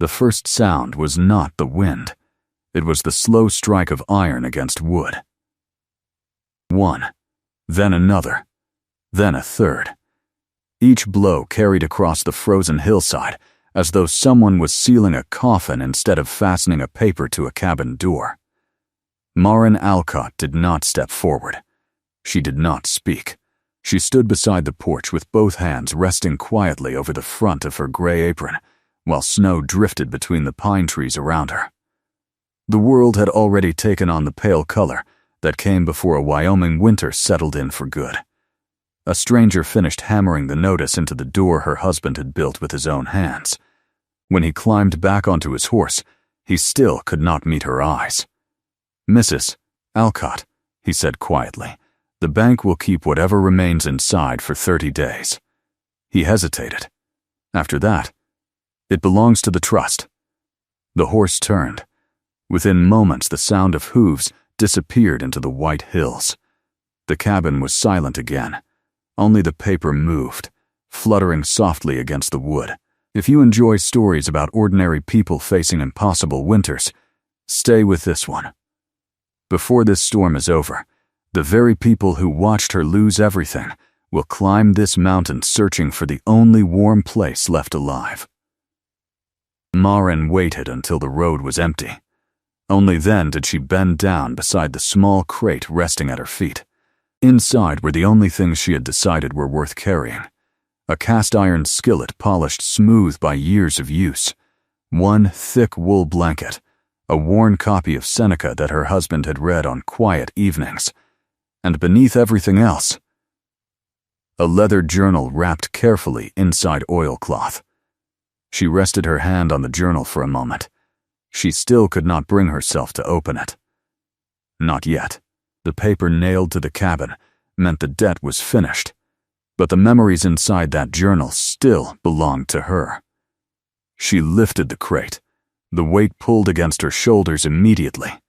The first sound was not the wind. It was the slow strike of iron against wood. One, then another, then a third. Each blow carried across the frozen hillside, as though someone was sealing a coffin instead of fastening a paper to a cabin door. Marin Alcott did not step forward. She did not speak. She stood beside the porch with both hands resting quietly over the front of her gray apron, while snow drifted between the pine trees around her. The world had already taken on the pale color that came before a Wyoming winter settled in for good. A stranger finished hammering the notice into the door her husband had built with his own hands. When he climbed back onto his horse, he still could not meet her eyes. "Mrs. Alcott," he said quietly, "the bank will keep whatever remains inside for 30 days. He hesitated. After that, "It belongs to the trust." The horse turned. Within moments, the sound of hooves disappeared into the white hills. The cabin was silent again. Only the paper moved, fluttering softly against the wood. If you enjoy stories about ordinary people facing impossible winters, stay with this one. Before this storm is over, the very people who watched her lose everything will climb this mountain searching for the only warm place left alive. Marin waited until the road was empty. Only then did she bend down beside the small crate resting at her feet. Inside were the only things she had decided were worth carrying. A cast-iron skillet polished smooth by years of use, one thick wool blanket, a worn copy of Seneca that her husband had read on quiet evenings, and beneath everything else, a leather journal wrapped carefully inside oilcloth. She rested her hand on the journal for a moment. She still could not bring herself to open it. Not yet. The paper nailed to the cabin meant the debt was finished, but the memories inside that journal still belonged to her. She lifted the crate. The weight pulled against her shoulders immediately.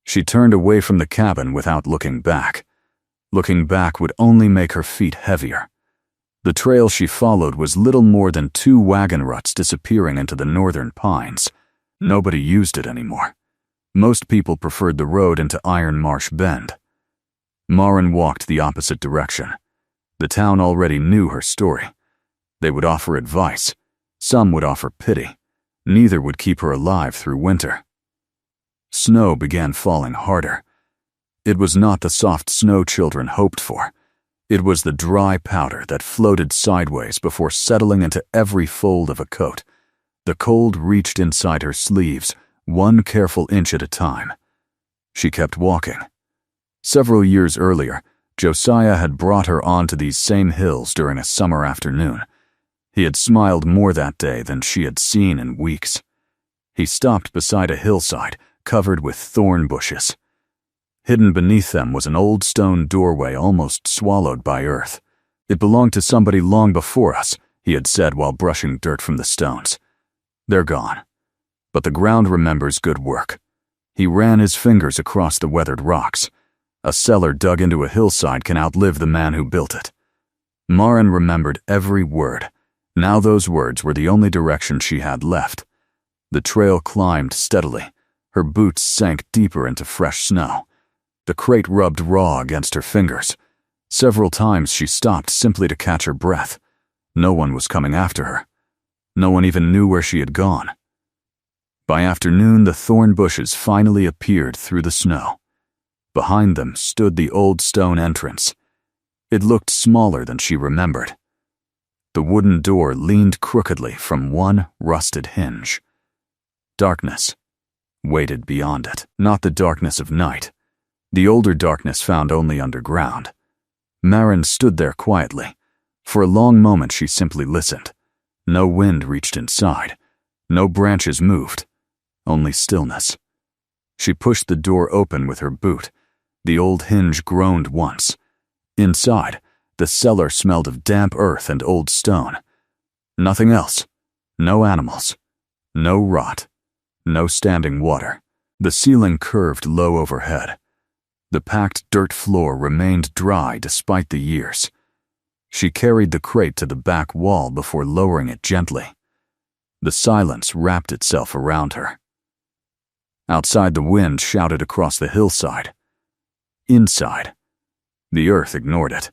She turned away from the cabin without looking back. Looking back would only make her feet heavier. The trail she followed was little more than 2 wagon ruts disappearing into the northern pines. Nobody used it anymore. Most people preferred the road into Iron Marsh Bend. Marin walked the opposite direction. The town already knew her story. They would offer advice. Some would offer pity. Neither would keep her alive through winter. Snow began falling harder. It was not the soft snow children hoped for. It was the dry powder that floated sideways before settling into every fold of a coat. The cold reached inside her sleeves, 1 careful inch at a time. She kept walking. Several years earlier, Josiah had brought her onto these same hills during a summer afternoon. He had smiled more that day than she had seen in weeks. He stopped beside a hillside covered with thorn bushes. Hidden beneath them was an old stone doorway almost swallowed by earth. "It belonged to somebody long before us," he had said while brushing dirt from the stones. "They're gone. But the ground remembers good work." He ran his fingers across the weathered rocks. A cellar dug into a hillside can outlive the man who built it. Marin remembered every word. Now those words were the only direction she had left. The trail climbed steadily. Her boots sank deeper into fresh snow. The crate rubbed raw against her fingers. Several times she stopped simply to catch her breath. No one was coming after her. No one even knew where she had gone. By afternoon, the thorn bushes finally appeared through the snow. Behind them stood the old stone entrance. It looked smaller than she remembered. The wooden door leaned crookedly from one rusted hinge. Darkness waited beyond it, not the darkness of night. The older darkness found only underground. Marin stood there quietly. For a long moment she simply listened. No wind reached inside. No branches moved. Only stillness. She pushed the door open with her boot. The old hinge groaned once. Inside, the cellar smelled of damp earth and old stone. Nothing else. No animals. No rot. No standing water. The ceiling curved low overhead. The packed dirt floor remained dry despite the years. She carried the crate to the back wall before lowering it gently. The silence wrapped itself around her. Outside, the wind shouted across the hillside. Inside, the earth ignored it.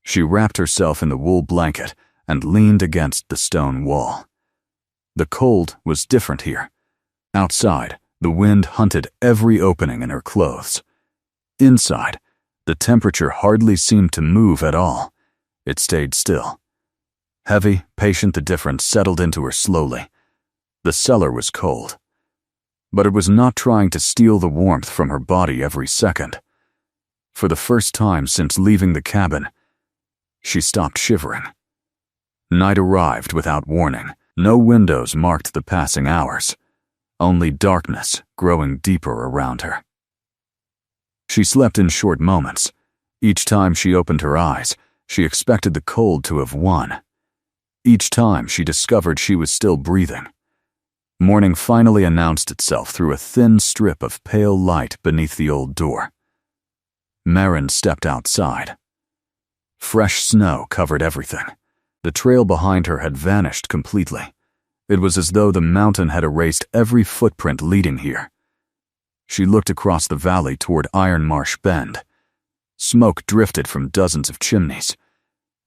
She wrapped herself in the wool blanket and leaned against the stone wall. The cold was different here. Outside, the wind hunted every opening in her clothes. Inside, the temperature hardly seemed to move at all. It stayed still. Heavy, patient, the difference settled into her slowly. The cellar was cold. But it was not trying to steal the warmth from her body every second. For the first time since leaving the cabin, she stopped shivering. Night arrived without warning. No windows marked the passing hours. Only darkness growing deeper around her. She slept in short moments. Each time she opened her eyes, she expected the cold to have won. Each time she discovered she was still breathing. Morning finally announced itself through a thin strip of pale light beneath the old door. Marin stepped outside. Fresh snow covered everything. The trail behind her had vanished completely. It was as though the mountain had erased every footprint leading here. She looked across the valley toward Iron Marsh Bend. Smoke drifted from dozens of chimneys.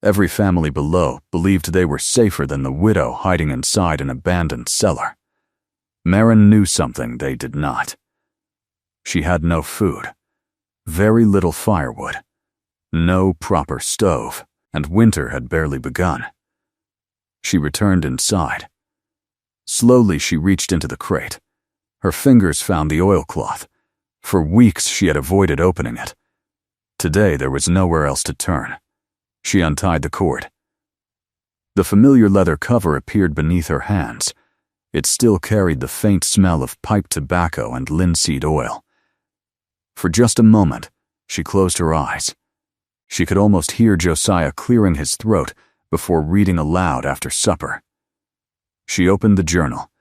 Every family below believed they were safer than the widow hiding inside an abandoned cellar. Marin knew something they did not. She had no food, very little firewood, no proper stove, and winter had barely begun. She returned inside. Slowly she reached into the crate. Her fingers found the oilcloth. For weeks she had avoided opening it. Today there was nowhere else to turn. She untied the cord. The familiar leather cover appeared beneath her hands. It still carried the faint smell of pipe tobacco and linseed oil. For just a moment, she closed her eyes. She could almost hear Josiah clearing his throat before reading aloud after supper. She opened the journal.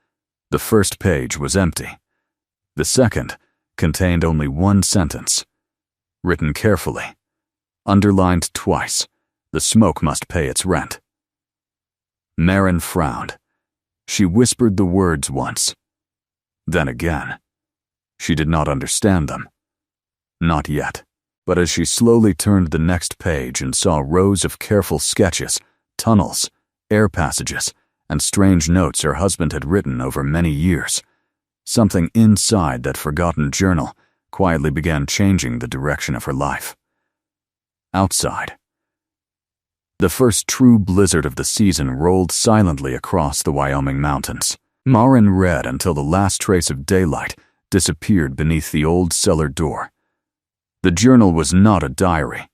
The first page was empty. The second contained only one sentence, written carefully, underlined twice. The smoke must pay its rent. Marin frowned. She whispered the words once. Then again. She did not understand them. Not yet. But as she slowly turned the next page and saw rows of careful sketches, tunnels, air passages, and strange notes her husband had written over many years, something inside that forgotten journal quietly began changing the direction of her life. Outside, the first true blizzard of the season rolled silently across the Wyoming mountains. Marin read until the last trace of daylight disappeared beneath the old cellar door. The journal was not a diary.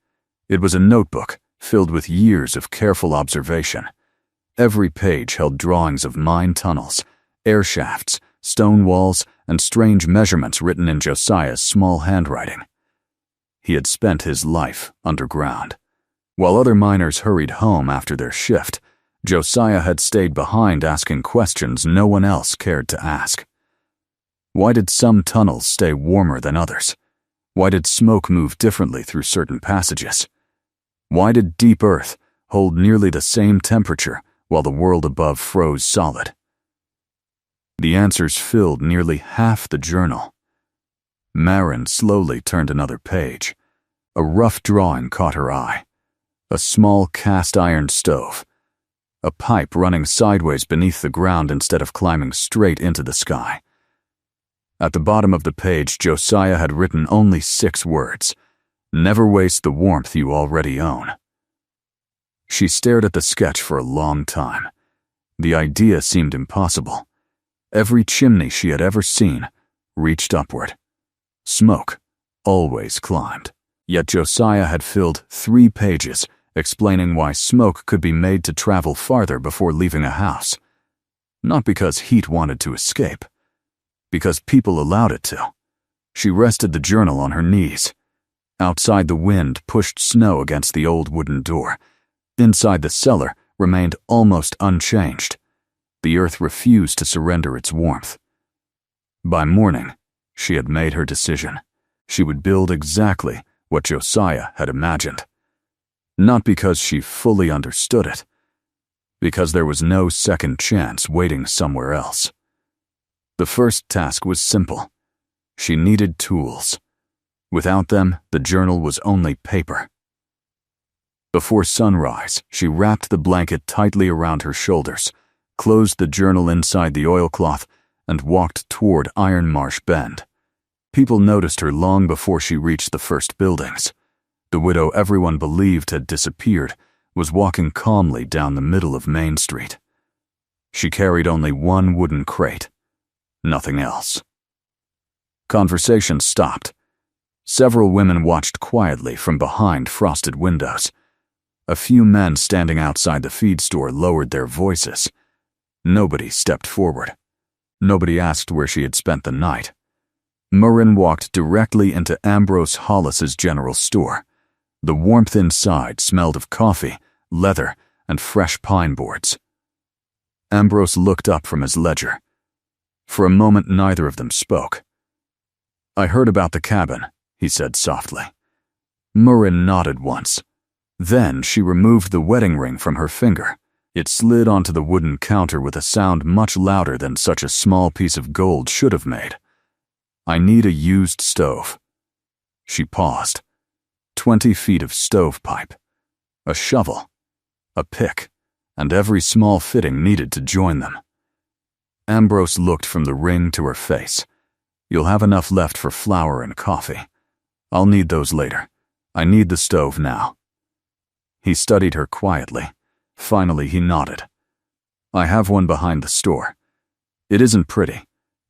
It was a notebook filled with years of careful observation. Every page held drawings of mine tunnels, air shafts, stone walls, and strange measurements written in Josiah's small handwriting. He had spent his life underground. While other miners hurried home after their shift, Josiah had stayed behind asking questions no one else cared to ask. Why did some tunnels stay warmer than others? Why did smoke move differently through certain passages? Why did deep earth hold nearly the same temperature while the world above froze solid? The answers filled nearly half the journal. Marin slowly turned another page. A rough drawing caught her eye. A small cast-iron stove. A pipe running sideways beneath the ground instead of climbing straight into the sky. At the bottom of the page, Josiah had written only 6 words. Never waste the warmth you already own. She stared at the sketch for a long time. The idea seemed impossible. Every chimney she had ever seen reached upward. Smoke always climbed. Yet Josiah had filled 3 pages explaining why smoke could be made to travel farther before leaving a house. Not because heat wanted to escape. Because people allowed it to. She rested the journal on her knees. Outside, the wind pushed snow against the old wooden door. Inside, the cellar remained almost unchanged. The earth refused to surrender its warmth. By morning, she had made her decision. She would build exactly what Josiah had imagined. Not because she fully understood it, because there was no second chance waiting somewhere else. The first task was simple. She needed tools. Without them, the journal was only paper. Before sunrise, she wrapped the blanket tightly around her shoulders, closed the journal inside the oilcloth, and walked toward Iron Marsh Bend. People noticed her long before she reached the first buildings. The widow everyone believed had disappeared was walking calmly down the middle of Main Street. She carried only one wooden crate. Nothing else. Conversation stopped. Several women watched quietly from behind frosted windows. A few men standing outside the feed store lowered their voices. Nobody stepped forward. Nobody asked where she had spent the night. Marin walked directly into Ambrose Hollis's general store. The warmth inside smelled of coffee, leather, and fresh pine boards. Ambrose looked up from his ledger. For a moment, neither of them spoke. "I heard about the cabin," he said softly. Marin nodded once. Then she removed the wedding ring from her finger. It slid onto the wooden counter with a sound much louder than such a small piece of gold should have made. "I need a used stove." She paused. 20 feet of stovepipe, a shovel, a pick, and every small fitting needed to join them. Ambrose looked from the ring to her face. "You'll have enough left for flour and coffee. I'll need those later. I need the stove now." He studied her quietly. Finally, he nodded. "I have one behind the store. It isn't pretty.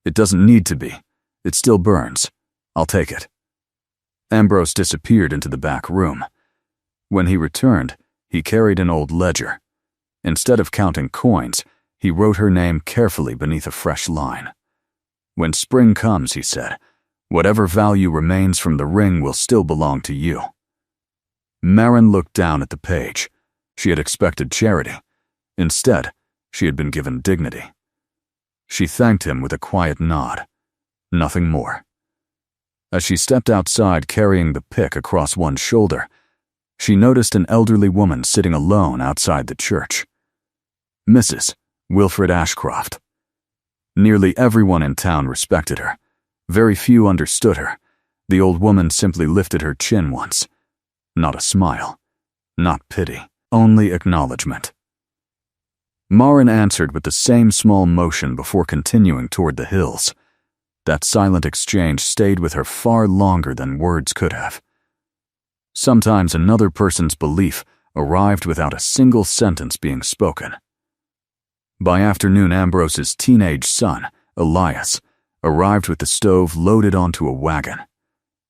It doesn't need to be. It still burns. I'll take it." Ambrose disappeared into the back room. When he returned, he carried an old ledger. Instead of counting coins, he wrote her name carefully beneath a fresh line. "When spring comes," he said, "whatever value remains from the ring will still belong to you." Marin looked down at the page. She had expected charity. Instead, she had been given dignity. She thanked him with a quiet nod. Nothing more. As she stepped outside carrying the pick across one shoulder, she noticed an elderly woman sitting alone outside the church. Mrs. Wilfred Ashcroft. Nearly everyone in town respected her. Very few understood her. The old woman simply lifted her chin once. Not a smile. Not pity. Only acknowledgement. Marin answered with the same small motion before continuing toward the hills. That silent exchange stayed with her far longer than words could have. Sometimes another person's belief arrived without a single sentence being spoken. By afternoon, Ambrose's teenage son, Elias, arrived with the stove loaded onto a wagon.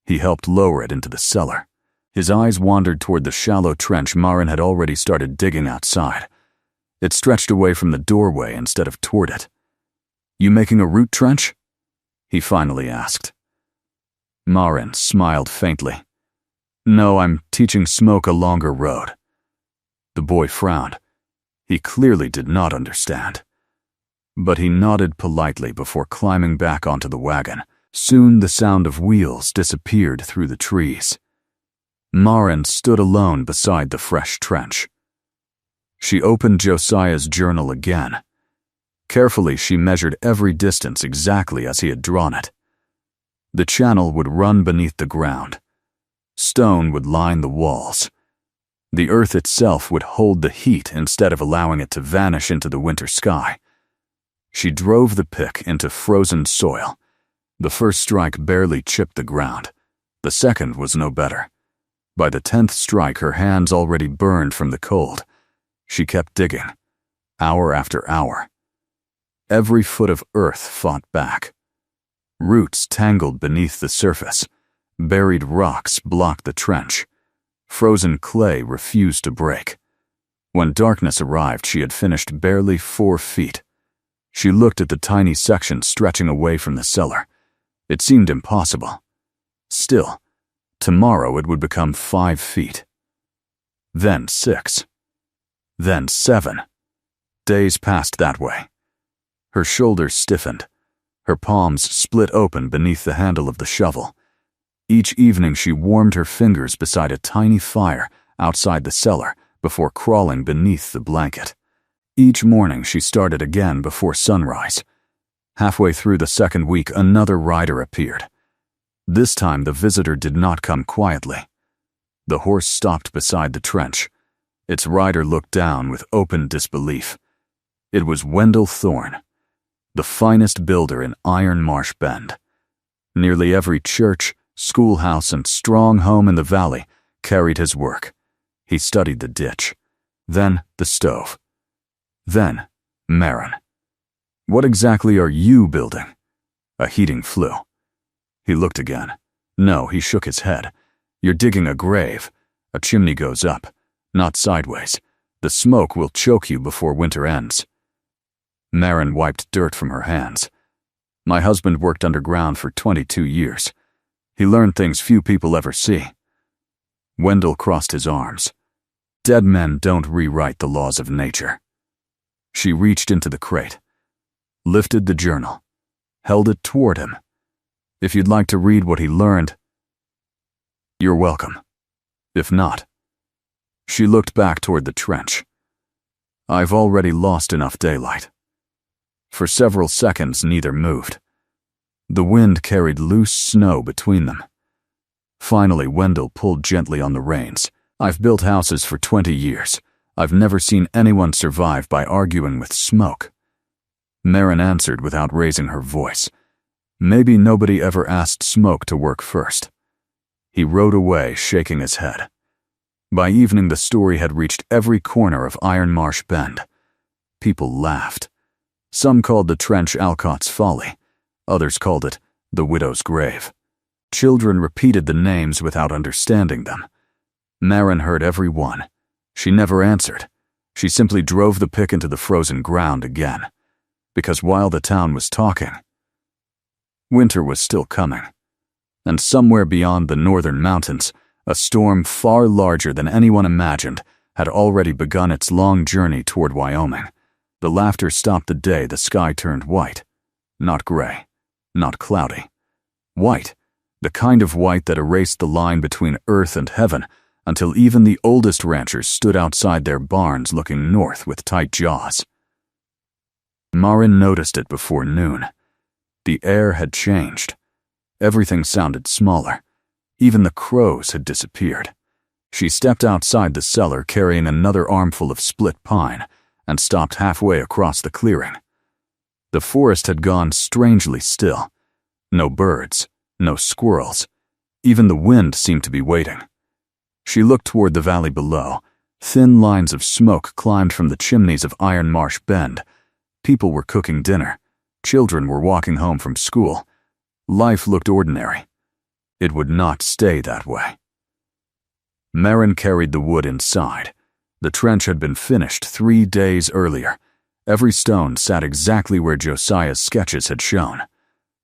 He helped lower it into the cellar. His eyes wandered toward the shallow trench Marin had already started digging outside. It stretched away from the doorway instead of toward it. "You making a root trench?" he finally asked. Marin smiled faintly. "No, I'm teaching Smoke a longer road." The boy frowned. He clearly did not understand. But he nodded politely before climbing back onto the wagon. Soon the sound of wheels disappeared through the trees. Marin stood alone beside the fresh trench. She opened Josiah's journal again. Carefully, she measured every distance exactly as he had drawn it. The channel would run beneath the ground. Stone would line the walls. The earth itself would hold the heat instead of allowing it to vanish into the winter sky. She drove the pick into frozen soil. The first strike barely chipped the ground. The second was no better. By the 10th strike, her hands already burned from the cold. She kept digging, hour after hour. Every foot of earth fought back. Roots tangled beneath the surface. Buried rocks blocked the trench. Frozen clay refused to break. When darkness arrived, she had finished barely 4 feet. She looked at the tiny section stretching away from the cellar. It seemed impossible. Still, tomorrow it would become 5 feet. Then 6. Then 7. Days passed that way. Her shoulders stiffened. Her palms split open beneath the handle of the shovel. Each evening she warmed her fingers beside a tiny fire outside the cellar before crawling beneath the blanket. Each morning she started again before sunrise. Halfway through the second week, another rider appeared. This time the visitor did not come quietly. The horse stopped beside the trench. Its rider looked down with open disbelief. It was Wendell Thorne, the finest builder in Iron Marsh Bend. Nearly every church, schoolhouse, and strong home in the valley carried his work. He studied the ditch, then the stove, then Marin. What exactly are you building? A heating flue. He looked again. No, he shook his head. You're digging a grave. A chimney goes up, not sideways. The smoke will choke you before winter ends. Marin wiped dirt from her hands. My husband worked underground for 22 years. He learned things few people ever see. Wendell crossed his arms. Dead men don't rewrite the laws of nature. She reached into the crate, lifted the journal, held it toward him. If you'd like to read what he learned, you're welcome. If not, she looked back toward the trench. I've already lost enough daylight. For several seconds, neither moved. The wind carried loose snow between them. Finally, Wendell pulled gently on the reins. I've built houses for 20 years. I've never seen anyone survive by arguing with smoke. Marin answered without raising her voice. Maybe nobody ever asked smoke to work first. He rode away, shaking his head. By evening, the story had reached every corner of Iron Marsh Bend. People laughed. Some called the trench Alcott's folly. Others called it the widow's grave. Children repeated the names without understanding them. Marin heard every one. She never answered. She simply drove the pick into the frozen ground again. Because while the town was talking, winter was still coming. And somewhere beyond the northern mountains, a storm far larger than anyone imagined had already begun its long journey toward Wyoming. The laughter stopped the day the sky turned white. Not gray, not cloudy. White, the kind of white that erased the line between earth and heaven until even the oldest ranchers stood outside their barns looking north with tight jaws. Marin noticed it before noon. The air had changed. Everything sounded smaller. Even the crows had disappeared. She stepped outside the cellar carrying another armful of split pine and stopped halfway across the clearing. The forest had gone strangely still. No birds, no squirrels. Even the wind seemed to be waiting. She looked toward the valley below. Thin lines of smoke climbed from the chimneys of Iron Marsh Bend. People were cooking dinner. Children were walking home from school. Life looked ordinary. It would not stay that way. Marin carried the wood inside. The trench had been finished 3 days earlier. Every stone sat exactly where Josiah's sketches had shown.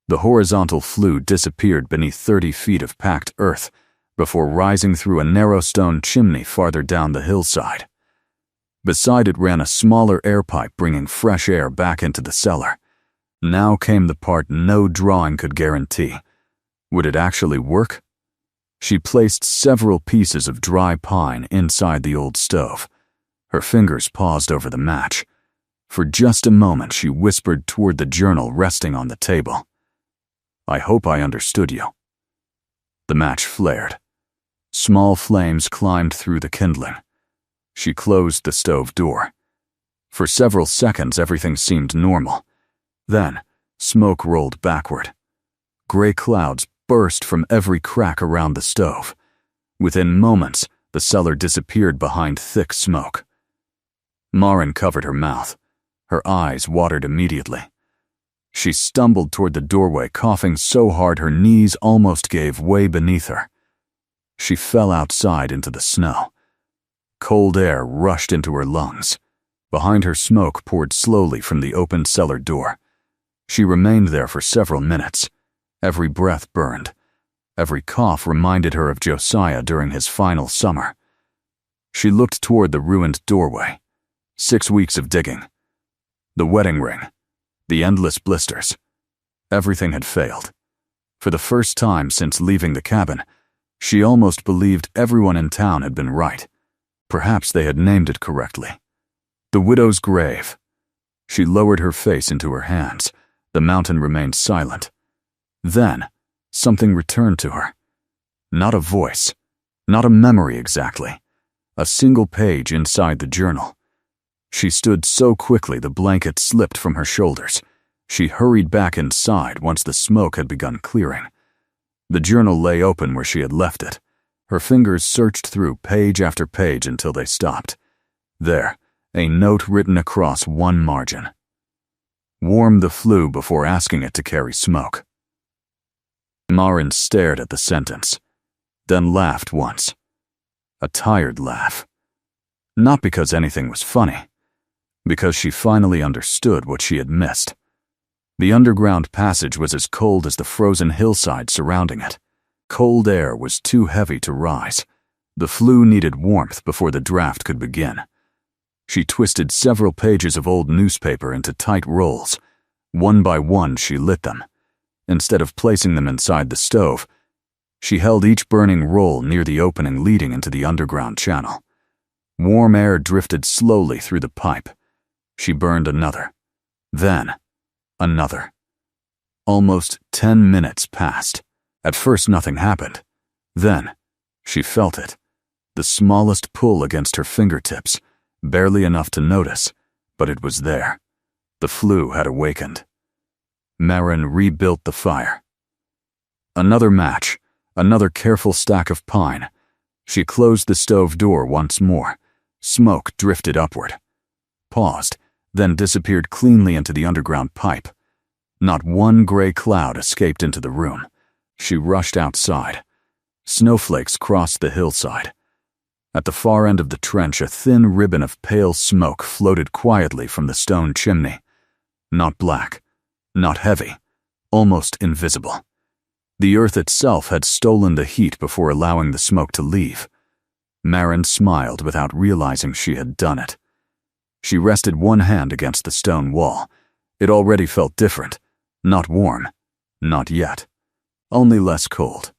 The horizontal flue disappeared beneath 30 feet of packed earth before rising through a narrow stone chimney farther down the hillside. Beside it ran a smaller air pipe bringing fresh air back into the cellar. Now came the part no drawing could guarantee. Would it actually work? She placed several pieces of dry pine inside the old stove. Her fingers paused over the match. For just a moment she whispered toward the journal resting on the table. I hope I understood you. The match flared. Small flames climbed through the kindling. She closed the stove door. For several seconds everything seemed normal. Then, smoke rolled backward. Gray clouds burst from every crack around the stove. Within moments, the cellar disappeared behind thick smoke. Marin covered her mouth. Her eyes watered immediately. She stumbled toward the doorway, coughing so hard her knees almost gave way beneath her. She fell outside into the snow. Cold air rushed into her lungs. Behind her, smoke poured slowly from the open cellar door. She remained there for several minutes. Every breath burned. Every cough reminded her of Josiah during his final summer. She looked toward the ruined doorway. 6 weeks of digging. The wedding ring. The endless blisters. Everything had failed. For the first time since leaving the cabin, she almost believed everyone in town had been right. Perhaps they had named it correctly. The widow's grave. She lowered her face into her hands. The mountain remained silent. Then, something returned to her. Not a voice, not a memory exactly. A single page inside the journal. She stood so quickly the blanket slipped from her shoulders. She hurried back inside once the smoke had begun clearing. The journal lay open where she had left it. Her fingers searched through page after page until they stopped. There, a note written across one margin. Warm the flue before asking it to carry smoke. Marin stared at the sentence, then laughed once. A tired laugh. Not because anything was funny, because she finally understood what she had missed. The underground passage was as cold as the frozen hillside surrounding it. Cold air was too heavy to rise. The flue needed warmth before the draft could begin. She twisted several pages of old newspaper into tight rolls. One by one, she lit them. Instead of placing them inside the stove, she held each burning roll near the opening leading into the underground channel. Warm air drifted slowly through the pipe. She burned another. Then, another. Almost 10 minutes passed. At first nothing happened. Then, she felt it. The smallest pull against her fingertips, barely enough to notice, but it was there. The flue had awakened. Marin rebuilt the fire. Another match, another careful stack of pine. She closed the stove door once more. Smoke drifted upward. Paused, then disappeared cleanly into the underground pipe. Not one gray cloud escaped into the room. She rushed outside. Snowflakes crossed the hillside. At the far end of the trench, a thin ribbon of pale smoke floated quietly from the stone chimney. Not black, not heavy, almost invisible. The earth itself had stolen the heat before allowing the smoke to leave. Marin smiled without realizing she had done it. She rested one hand against the stone wall. It already felt different. Not warm. Not yet. Only less cold.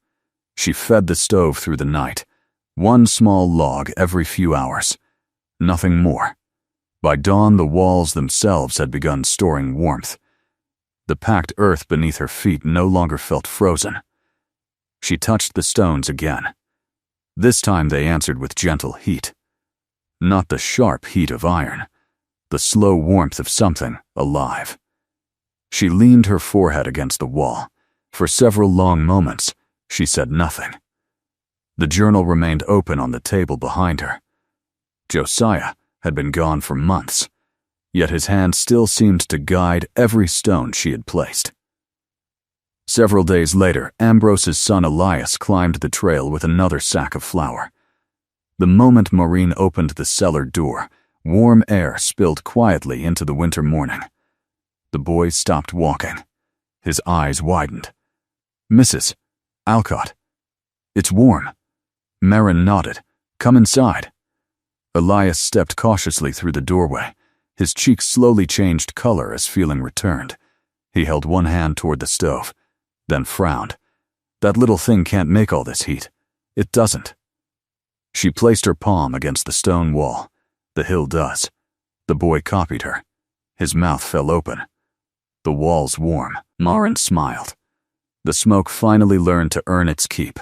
She fed the stove through the night. One small log every few hours. Nothing more. By dawn, the walls themselves had begun storing warmth. The packed earth beneath her feet no longer felt frozen. She touched the stones again. This time they answered with gentle heat. Not the sharp heat of iron. The slow warmth of something alive. She leaned her forehead against the wall. For several long moments, she said nothing. The journal remained open on the table behind her. Josiah had been gone for months, yet his hand still seemed to guide every stone she had placed. Several days later, Ambrose's son Elias climbed the trail with another sack of flour. The moment Marin opened the cellar door, warm air spilled quietly into the winter morning. The boy stopped walking. His eyes widened. "Mrs. Alcott, it's warm." Marin nodded. "Come inside." Elias stepped cautiously through the doorway. His cheeks slowly changed color as feeling returned. He held one hand toward the stove, then frowned. "That little thing can't make all this heat. It doesn't." She placed her palm against the stone wall. "The hill does." The boy copied her. His mouth fell open. "The wall's warm." Marin smiled. The smoke finally learned to earn its keep.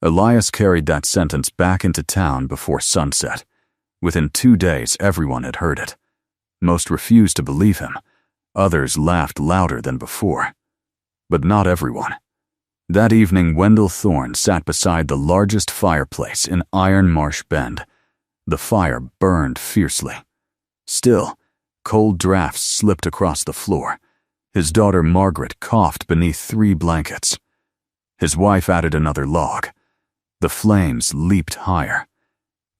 Elias carried that sentence back into town before sunset. Within 2 days, everyone had heard it. Most refused to believe him. Others laughed louder than before. But not everyone. That evening, Wendell Thorne sat beside the largest fireplace in Iron Marsh Bend. The fire burned fiercely. Still, cold drafts slipped across the floor. His daughter Margaret coughed beneath 3 blankets. His wife added another log. The flames leaped higher,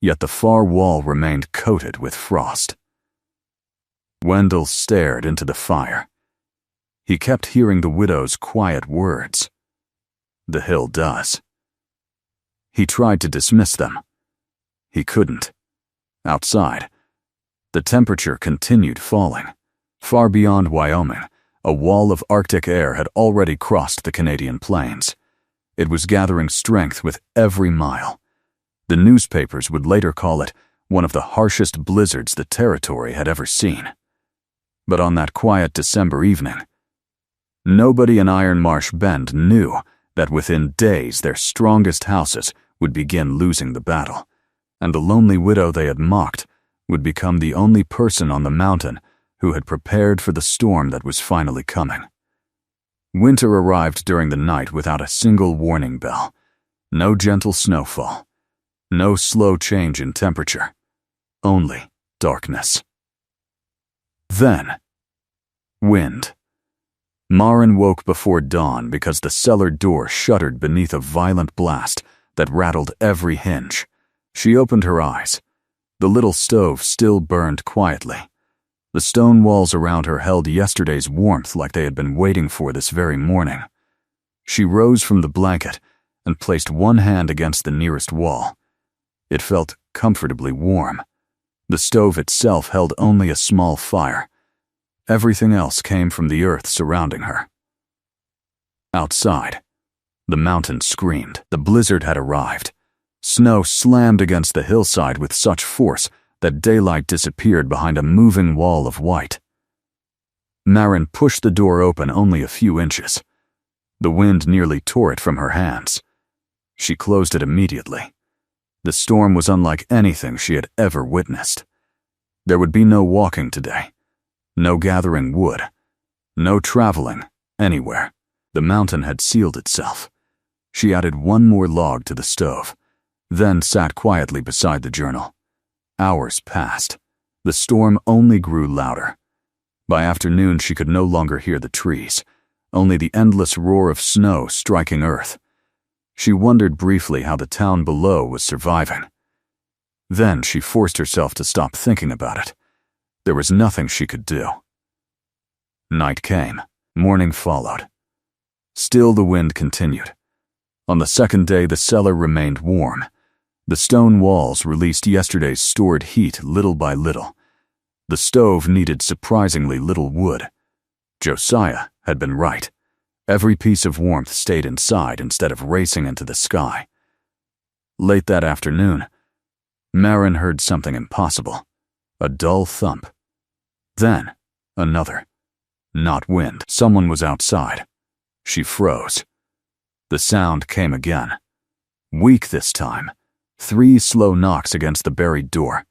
yet the far wall remained coated with frost. Wendell stared into the fire. He kept hearing the widow's quiet words. "The hill does." He tried to dismiss them. He couldn't. Outside, the temperature continued falling. Far beyond Wyoming, a wall of Arctic air had already crossed the Canadian plains. It was gathering strength with every mile. The newspapers would later call it one of the harshest blizzards the territory had ever seen. But on that quiet December evening, nobody in Iron Marsh Bend knew that within days their strongest houses would begin losing the battle, and the lonely widow they had mocked would become the only person on the mountain who had prepared for the storm that was finally coming. Winter arrived during the night without a single warning bell. No gentle snowfall. No slow change in temperature. Only darkness. Then, wind. Marin woke before dawn because the cellar door shuddered beneath a violent blast that rattled every hinge. She opened her eyes. The little stove still burned quietly. The stone walls around her held yesterday's warmth like they had been waiting for this very morning. She rose from the blanket and placed one hand against the nearest wall. It felt comfortably warm. The stove itself held only a small fire. Everything else came from the earth surrounding her. Outside, the mountain screamed. The blizzard had arrived. Snow slammed against the hillside with such force that daylight disappeared behind a moving wall of white. Marin pushed the door open only a few inches. The wind nearly tore it from her hands. She closed it immediately. The storm was unlike anything she had ever witnessed. There would be no walking today. No gathering wood. No traveling anywhere. The mountain had sealed itself. She added one more log to the stove, then sat quietly beside the journal. Hours passed. The storm only grew louder. By afternoon, she could no longer hear the trees, only the endless roar of snow striking earth. She wondered briefly how the town below was surviving. Then she forced herself to stop thinking about it. There was nothing she could do. Night came. Morning followed. Still the wind continued. On the second day, the cellar remained warm. The stone walls released yesterday's stored heat little by little. The stove needed surprisingly little wood. Josiah had been right. Every piece of warmth stayed inside instead of racing into the sky. Late that afternoon, Marin heard something impossible. A dull thump. Then, another. Not wind. Someone was outside. She froze. The sound came again. Weak this time. 3 slow knocks against the buried door.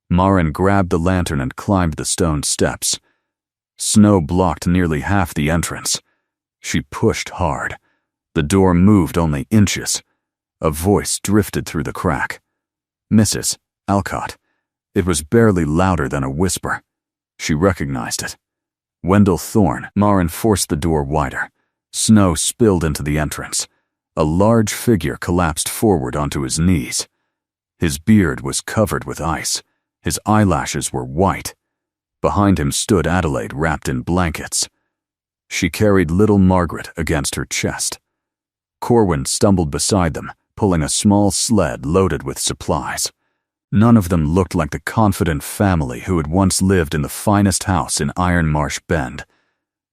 Marin grabbed the lantern and climbed the stone steps. Snow blocked nearly half the entrance. She pushed hard. The door moved only inches. A voice drifted through the crack. Mrs. Alcott. It was barely louder than a whisper. She recognized it. Wendell Thorne. Marin forced the door wider. Snow spilled into the entrance. A large figure collapsed forward onto his knees. His beard was covered with ice. His eyelashes were white. Behind him stood Adelaide wrapped in blankets. She carried little Margaret against her chest. Corwin stumbled beside them, pulling a small sled loaded with supplies. None of them looked like the confident family who had once lived in the finest house in Iron Marsh Bend.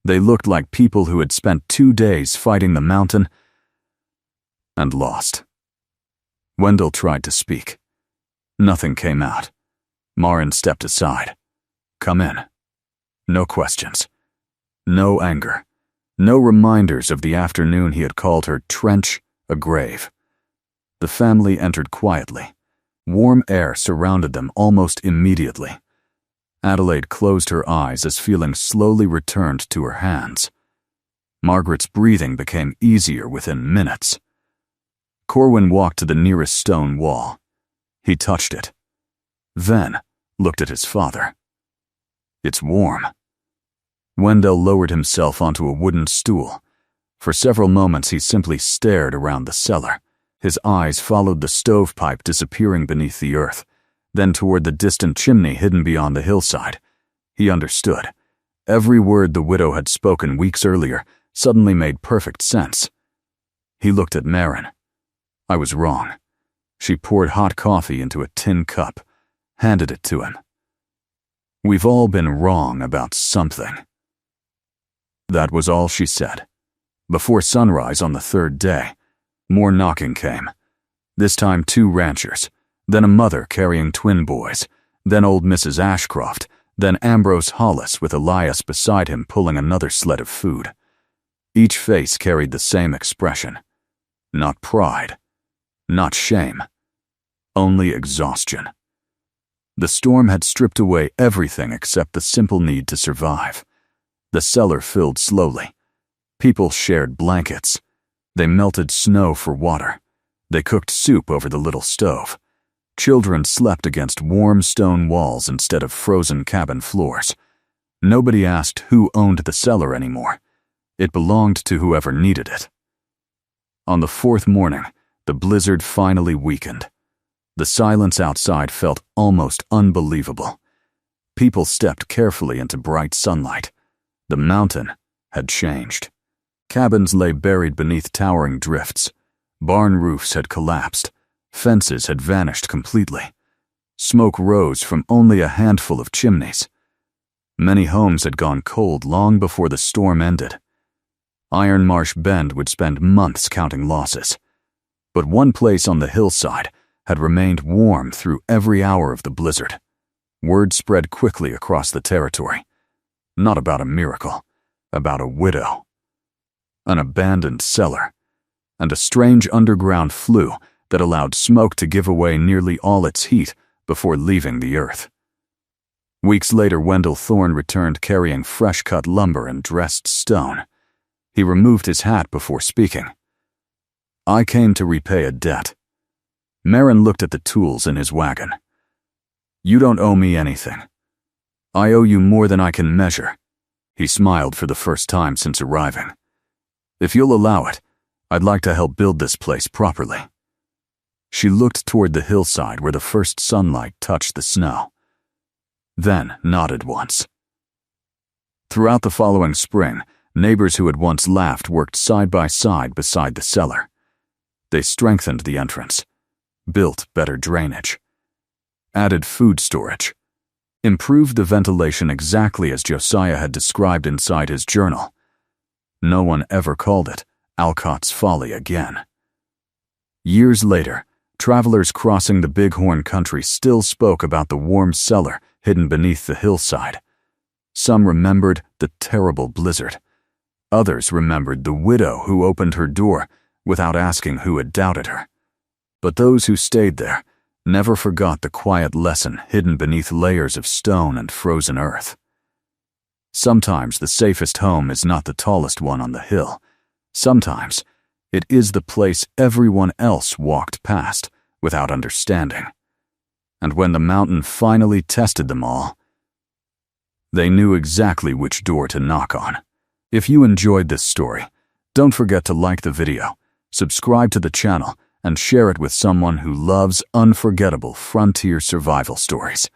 They looked like people who had spent 2 days fighting the mountain and lost. Wendell tried to speak. Nothing came out. Marin stepped aside. Come in. No questions. No anger. No reminders of the afternoon he had called her trench, a grave. The family entered quietly. Warm air surrounded them almost immediately. Adelaide closed her eyes as feeling slowly returned to her hands. Margaret's breathing became easier within minutes. Corwin walked to the nearest stone wall. He touched it. Then looked at his father. It's warm. Wendell lowered himself onto a wooden stool. For several moments he simply stared around the cellar. His eyes followed the stovepipe disappearing beneath the earth, then toward the distant chimney hidden beyond the hillside. He understood. Every word the widow had spoken weeks earlier suddenly made perfect sense. He looked at Marin. I was wrong. She poured hot coffee into a tin cup, handed it to him. We've all been wrong about something. That was all she said. Before sunrise on the third day, more knocking came. This time 2 ranchers, then a mother carrying twin boys, then old Mrs. Ashcroft, then Ambrose Hollis with Elias beside him pulling another sled of food. Each face carried the same expression. Not pride, not shame, only exhaustion. The storm had stripped away everything except the simple need to survive. The cellar filled slowly. People shared blankets. They melted snow for water. They cooked soup over the little stove. Children slept against warm stone walls instead of frozen cabin floors. Nobody asked who owned the cellar anymore. It belonged to whoever needed it. On the fourth morning, the blizzard finally weakened. The silence outside felt almost unbelievable. People stepped carefully into bright sunlight. The mountain had changed. Cabins lay buried beneath towering drifts. Barn roofs had collapsed. Fences had vanished completely. Smoke rose from only a handful of chimneys. Many homes had gone cold long before the storm ended. Iron Marsh Bend would spend months counting losses. But one place on the hillside had remained warm through every hour of the blizzard. Word spread quickly across the territory. Not about a miracle, about a widow. An abandoned cellar, and a strange underground flue that allowed smoke to give away nearly all its heat before leaving the earth. Weeks later, Wendell Thorne returned carrying fresh-cut lumber and dressed stone. He removed his hat before speaking. "I came to repay a debt." Marin looked at the tools in his wagon. "You don't owe me anything. I owe you more than I can measure." He smiled for the first time since arriving. "If you'll allow it, I'd like to help build this place properly." She looked toward the hillside where the first sunlight touched the snow, then nodded once. Throughout the following spring, neighbors who had once laughed worked side by side beside the cellar. They strengthened the entrance, built better drainage, added food storage, improved the ventilation exactly as Josiah had described inside his journal. No one ever called it Alcott's Folly again. Years later, travelers crossing the Bighorn country still spoke about the warm cellar hidden beneath the hillside. Some remembered the terrible blizzard. Others remembered the widow who opened her door without asking who had doubted her. But those who stayed there never forgot the quiet lesson hidden beneath layers of stone and frozen earth. Sometimes the safest home is not the tallest one on the hill. Sometimes it is the place everyone else walked past without understanding. And when the mountain finally tested them all, they knew exactly which door to knock on. If you enjoyed this story, don't forget to like the video, subscribe to the channel, and share it with someone who loves unforgettable frontier survival stories.